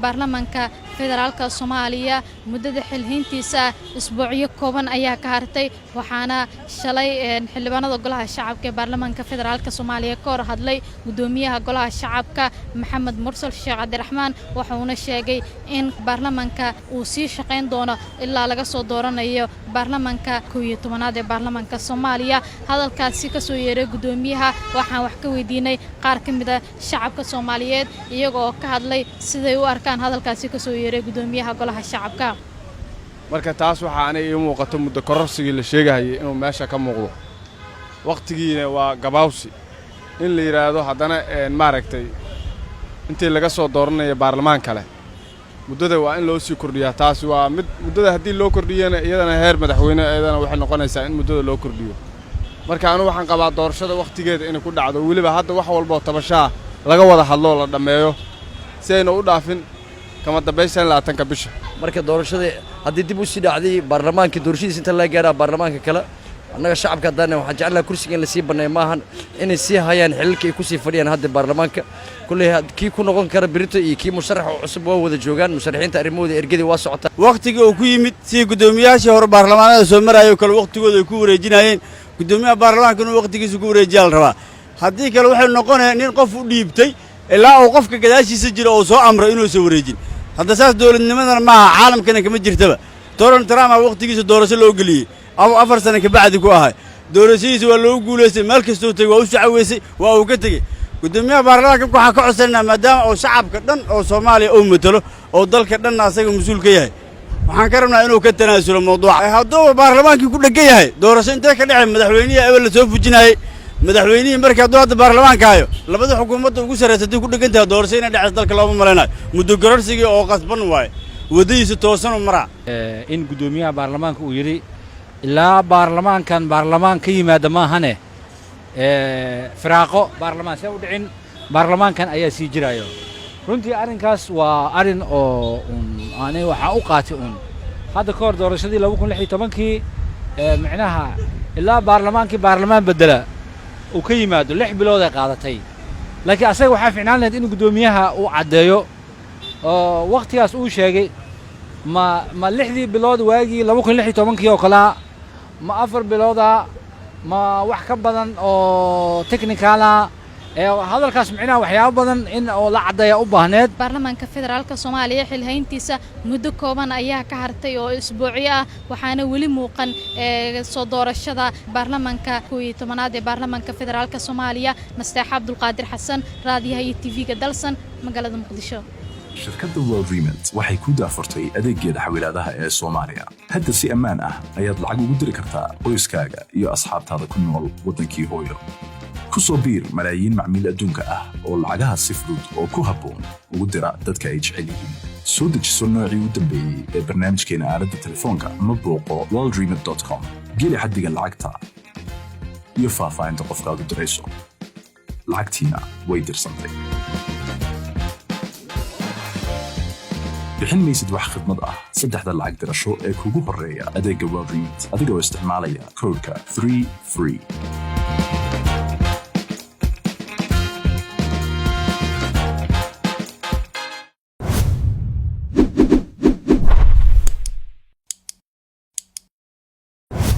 baarlamaanka federaalka Soomaaliya muddada xilhiintiisa isbuucyo kooban ayaa ka hartay waxaana shalay xildhibaanada golaha shacabka ee baarlamaanka federaalka Soomaaliya ka hor hadlay gudoomiyaha golaha shacabka Maxamed Mursal Sheekh Cabdiraxmaan wuxuuna sheegay in baarlamaanka uu sii shaqeyn doono ilaa laga soo dooranayo baarlamaanka 11aad ee baarlamaanka Soomaaliya hadalkaasi ka soo yeeray gudoomiyaha waxaan wax ka weydiinay qaar ka mid ah shacabka Soomaaliyeed iyagoo ka hadlay siday u arkaan hadalkaasi ka soo yeeray gudoomiyaha golaha shacabka marka taas waxa aanay ii muuqato muddo kororsigii la sheegayay inuu meesha ka muuqdo waqtigiina waa gabaawsi in la yiraahdo haddana maaragtay intii laga soo dooranayo baarlamaan kale muddada waa in loo sii kordhiyaa taas waa mid muddada haddii loo kordhiyana iyadana heer madaxweyne iyadana waxay noqonaysaa in muddada loo kordhiyo marka anu waxaan qabaa doorashada waqtigeeda inay ku dhacdo waliba hadda wax walba oo tabashaa laga wada hadlo la dhameeyo si aynu u dhaafin kama dambaysan 20 bisha marka doorashada haddii dib u sii dhacday baarlamaanka doorashadiisa inta la gaaraa baarlamaanka kale annaga shacabka hadana waxaan jeclahay kursiga in la sii banay maahan inay sii hayaan xilka ay ku sii fadhiyaan hadda baarlamaanka kullee kii ku noqon kara birito iyo kii musharax cusub waa wada joogaan musharaxiinta arrimooda ergadi waa socota waqtiga uu ku yimid si gudoomiyaasha hore baarlamaanada soo marayo kala waqtigooda ay ku wareejinayeen gudoomiyaha baarlamaanka inuu waqtigiisa ku wareejiyo la rabaa haddii kale waxay noqonayaan nin qof u dhiibtay ilaa uu qofka gadaashiisa jiro oo soo amray inuu soo wareejin hadda saas dawladnimadana maaha caalamkana kama jirtaba Donald Trump waqtigiisa doorasho loo geliyay ama 4 sano ka bacdi ku ahay doorashadiisa waa loo guuleystay meel kastoo tagay waa u shacaweysay waa uu ka tagay gudoomiyaha baarlamaanka waxa ka codsanaa maadaama oo shacabka dhan oo Soomaaliya uu matalo oo dalka dhan asaga mas'uul ka yahay waxaan ka rabnaa inuu ka tanaasulo mowduuca hadduu baarlamaankii ku dhagan yahay doorasho intee ka dhacay madaxweynaha ee la soo fujinayay madaxweynihii markii hadduu hadda baarlamaanka hayo labada xukuumadda ugu sarreysay ku dhagan tahay doorasho inay dhacay dalka looma maleynayo muddo gororsigii oo qasban waay wadadiisa toosan u maraa in gudoomiyaha baarlamaanka uu yiri ilaa baarlamaankan baarlamaan ka yimaada maahane firaaqo baarlamaan si u dhicin baarlamaankan ayaa sii jirayo runtii arrinkaas waa arrin oo aanay waxa u qaatay hadda ka hor doorashadii 2016kii macnaha ilaa baarlamaankii baarlamaan bedela uu ka yimaado 6 bilood ay qaadatay laakiin asaga waxa fiicnaan lahayd in gudoomiyaha uu cadeeyo oo waqtigaas uu sheegay ma 6 bilood waagii 2016kii oo kala ma 4 bilooda ma wax ka badan oo technical hadalkaas micnaha waxyaabo badan in oo la cadeeyo u baahneed baarlamaanka federaalka Soomaaliya xilhayntiisa muddo kooban ayaa ka hartay oo isbuucyo ah waxaana wali muuqan soo doorashada baarlamaanka 11aad ee baarlamaanka federaalka Soomaaliya Nasteex Abdulqaadir Xasan raadiyaha iyo TV-ga dalsan magaalada Muqdisho shirkadda World Remit waxay ku daafurtay adeeggeeda xawilaadaha ee Soomaaliya hadda si ammaan ah ayaad lacag ugu diri kartaa qoyskaaga iyo asxaabtaada ku nool wadankii hooyo ku soo biir malaayiin macmiil adduunka ah oo lacagaha si fudud oo ku habboon ugu dira dadka ay jecel yihiin soo dejiso noocii u dambeeyay ee barnaamijkeena aaladda telefoonka ama booqo worldremit.com geli xaddiga lacagta iyo faahfaahinta qofkaad u dirayso lacagtiina way dirsantay bixin maysid wax khidmad ah saddexda lacag dirasho ee kugu horeeya adeegga World Remit adigoo isticmaalaya koodka 3FREE